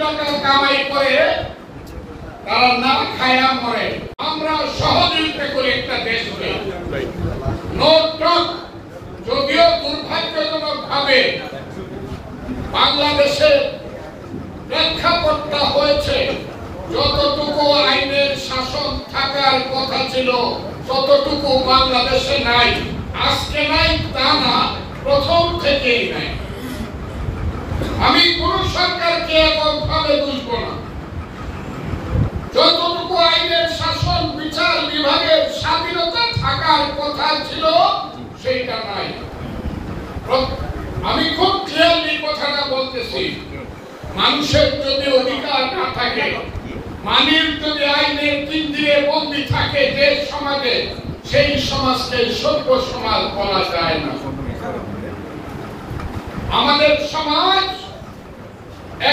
টাকা কামাই করে তারা না খায়া মরে। আমরা সহযোগিতা করে একটা দেশ হয়ে যদিও দুর্ভাগ্যজনক ভাবে বাংলাদেশে প্রেক্ষাপটটা হয়েছে যতটুকু আইনের শাসন থাকার কথা ছিল ততটুকু বাংলাদেশে নাই। আজকে নাই তা না, প্রথম থেকেই নাই। আমি কোন সরকারকে এককভাবে বুঝবো না। যতটুকু আইনের শাসন বিচার বিভাগের স্বাধীনতা থাকার কথা ছিল সেইটা নাই। আমি খুব ক্লিয়ারলি কথাটা বলতেছি, মানুষের যদি অধিকার না থাকে, মানির যদি আইনের পিঞ্জিরে বন্দী থাকে যে সমাজে, সেই সমাজকে সভ্য সমাজ বলা যায় না। আমাদের সমাজ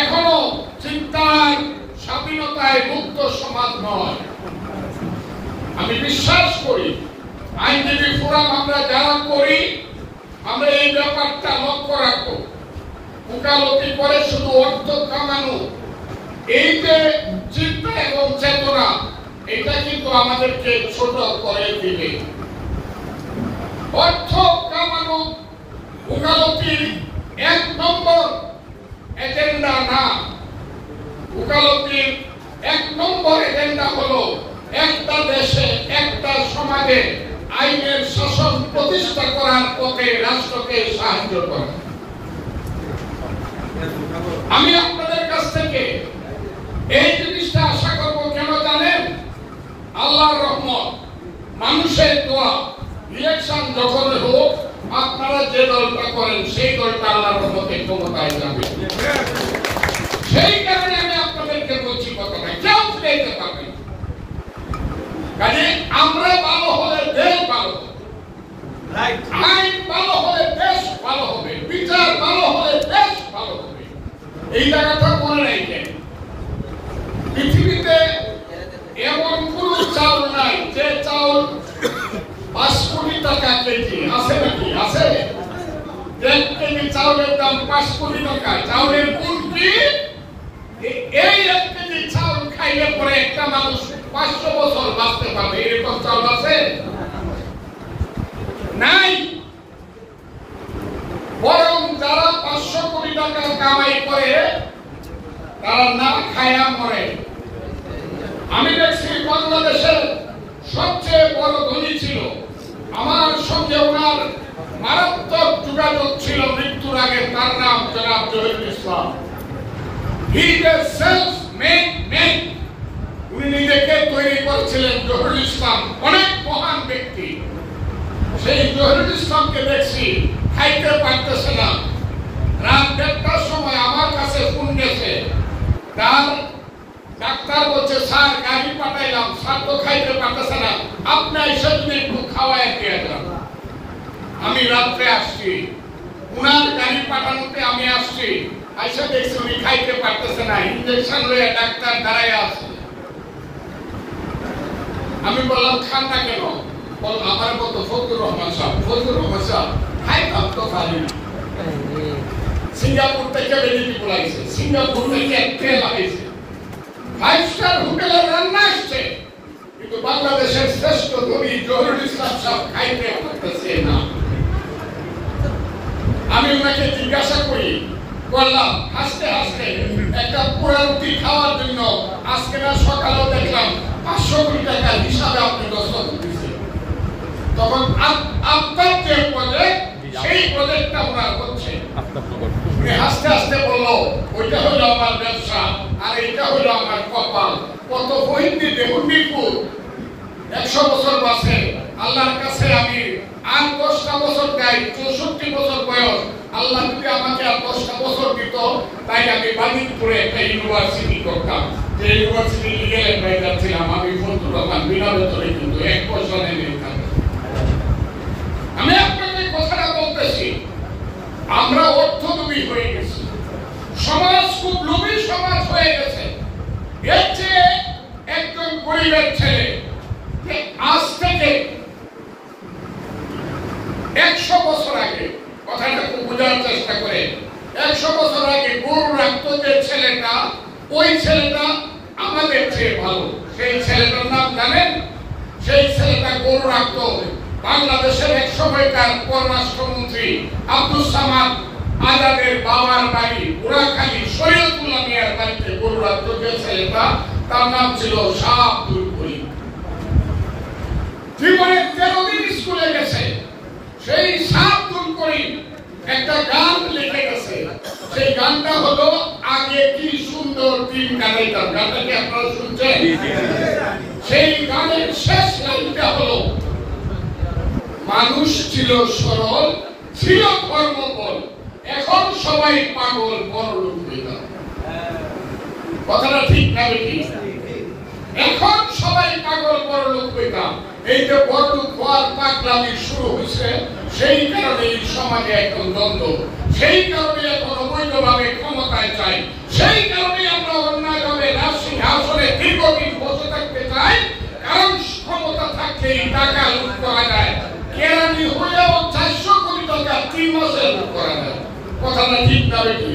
এখনো চিন্তার স্বাধীনতায় মুক্ত সমাজ নয়। আমি বিশ্বাস করি আইনজীবী ফোরাম আমরা যারা করি আমরা এই ব্যাপারটা লক্ষ্য রাখবো। ওকালতি করে শুধু অর্থ কামানো, এই যে চিন্তা এবং চেতনা, এটা কিন্তু আমাদেরকে ছোট করে দিবে। অর্থ কামানো ওকালতির এক নম্বর এজেন্ডা না। ওকালতির এক নম্বর এজেন্ডা হলো একটা দেশে একটা সমাজে আইনের শাসন প্রতিষ্ঠা করার পথে রাষ্ট্রকে সাহায্য করা। আমি আপনাদের কাছ থেকে এই জিনিসটা আশা করব, কেন জানেন? আল্লাহর রহমত, মানুষের দোয়া, ইলেকশন যখন হোক আপনারা যে দলটা করেন সেই দলটা আল্লাহর রহমতে ক্ষমতায় যাবে। সেই কারণে আমি আপনাদেরকে বলছি কথাটা, কেউ ফিরাইতে পারবে না। কাজে আমরা ভালো হলে দেশ ভালো হবে, আইন ভালো হলে দেশ ভালো হবে, বিচার ভালো হলে দেশ ভালো হবে। এই জায়গাটা মনে রাখবেন। পৃথিবীতে এমন কোন চাউল নাই যে চাউল 5 কোটি টাকা কেজি। আছে নাকি? আছে। 1 কেজি চাউলের দাম 5 কোটি টাকা। চাউলের গুণ কি? এই 1 কেজি চাউল খাইলে পরে একটা মানুষ 500 বছর বাঁচতে পারবে। এরকম চাউল আছে? নাই। বরং যারা 500 কোটি টাকা কামাই করে তারা না খায়া মরে। আমি দেখছি বাংলাদেশের সবচেয়ে বড় ধনী ছিল, আমার সঙ্গে ওনার মারাত্মক যোগাযোগ ছিল মৃত্যুর আগে। তার নাম জনাব Zahirul Islam. He is a self made man. উনি নিজেকে তৈরি করেছিলেন জহিরুল ইসলাম, অনেক মহান ব্যক্তি। সেই জহিরুল ইসলামকে দেখছি খাইতে পারতেছে না। রাত 1:30টার সময় আমার কাছে ফোন গেছে, তার ডাক্তার বলছে স্যার গাড়ি পাঠাইলাম, স্যার তো খাইতে পারতেছে না, আপনি এসে যদি একটু খাওয়াই দিয়ে যান। আমি রাত্রে আসছি, উনার গাড়ি পাঠানোতে আমি আসছি, আইসা দেখছি উনি খাইতে পারতেছে না, ইনজেকশন লয়ে ডাক্তার দাঁড়ায় আছে। আমি বললাম খান না কেন? বল আমার কত ফজলুর রহমান সাহেব। ফজলুর রহমান সাহেব খাইতাম তো খালি না। সিঙ্গাপুর থেকে বেরিয়ে বলাইছে, সিঙ্গাপুর থেকে তেল আইছে, 5 স্টার হোটেলের রান্না আসছে, কিন্তু বাংলাদেশের শ্রেষ্ঠ ধনী জহিরুল ইসলাম সাহেব খাইতে পারতেছে না। আমি ওনাকে জিজ্ঞাসা করলাম হাসতে হাসতে, একটা পুরা রুটি খাওয়ার জন্য আজকে না সকালেও দেখলাম 500 কোটি টাকার হিসাবে আপনি দস্তখত দিয়েছেন। তখন আপনার যে প্রজেক্ট, সেই প্রজেক্টটা ওনার হচ্ছে। হাসতে হাসতে বললো ওইটা হলো আমার ব্যবসা আর এইটা হলো আমার কপাল। কত বহিন্দি দেহুন্দিপুর 100 বছর বাঁচে। আল্লাহর কাছে আমি আর 10টা বছর দেয়, 64 বছর বয়স। আল্লাহ যদি আমাকে আর 10টা বছর দিত, তাই আমি বাণিজ্যপুরে একটা ইউনিভার্সিটি করতাম। যে ইউনিভার্সিটি লিগে যাচ্ছিলাম আমি ফজলুর রহমান, বিনা বেতনে, কিন্তু 1 পয়সা নেই। আমি আপনাদের কথাটা বলতেছি, আমরা অর্থলোভী হয়ে গেছি, সমাজ খুব লোভী সমাজ হয়ে গেছে। এর চেয়ে একজন গরিবের ছেলে আজ থেকে 100 বছর আগে, কথাটা খুব বোঝার চেষ্টা করে, 100 বছর আগে গরু রাখতো যে ছেলেটা, ওই ছেলেটা আমাদের চেয়ে ভালো। সেই ছেলেটার নাম জানেন? সেই ছেলেটা গরু রাখতো। বাংলাদেশের এক সময়কার পররাষ্ট্রমন্ত্রী আব্দুল সামাদ আজাদের বাবার বাড়ি বুড়াখালী শরীয়তুল্লাহ মিয়ার বাড়িতে গরু রাখতো যে ছেলেটা, তার নাম ছিল শাহ আব্দুল করিম। জীবনে 13 দিন স্কুলে গেছে। সেই শাহ আব্দুল করিম একটা গান লিখে গেছে। সেই গানটা হলো আগে কি সুন্দর দিন কাটাইতাম। গানটা কি আপনারা শুনছেন? সেই গানের শেষ লাইনটা হলো মানুষ ছিল সরল, ছিল কর্মবল, এখন সবাই পাগল বড়লোক হইতাম। কথাটা ঠিক না বেশি? এখন সবাই পাগল বড়লোক হইতাম। এই যে বড়লোক হওয়ার পাগলামি শুরু হয়েছে, সেই কারণে এই সমাজে এখন দ্বন্দ্ব, সেই কারণে এখন অবৈধভাবে ক্ষমতায় চাই, সেই কারণে আমরা অন্যায়ভাবে রাজসিংহাসনে দীর্ঘদিন বসে থাকতে চাই। কারণ ক্ষমতা থাকলেই টাকা লুট করা যায়। কেরানি হয়েও 400 কোটি টাকা 3 মাসে লুট করা যায়। কথাটা ঠিক না বেশি?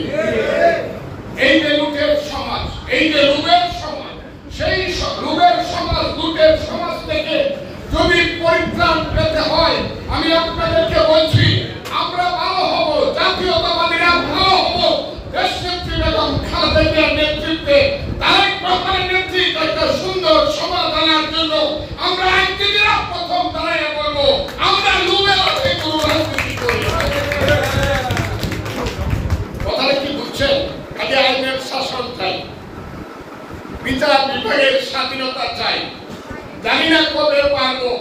এই যে লুটের সমাজ, এই যে লুটের সমাজ, সেই লুটের সমাজ, লুটের সমাজ থেকে যদি পরিত্রাণ পেতে হয়, আমি আপনাদেরকে বলছি আমরা ভালো হব, জাতীয়তাবাদীরা ভালো হব। দেশনেত্রী বেগম খালেদা জিয়ার নেতৃত্বে, তারেক রহমানের নেতৃত্বে একটা সুন্দর সমাজ আনার জন্য আমরা আইনজীবীরা প্রথম দাঁড়াইয়া বলবো আমরা লুবের অর্থে কোনো রাজনীতি করি। কথাটা কি বুঝছেন? আগে আইনের শাসন চাই, বিচার বিভাগের স্বাধীনতা চাই। জানি না কবে পারবো।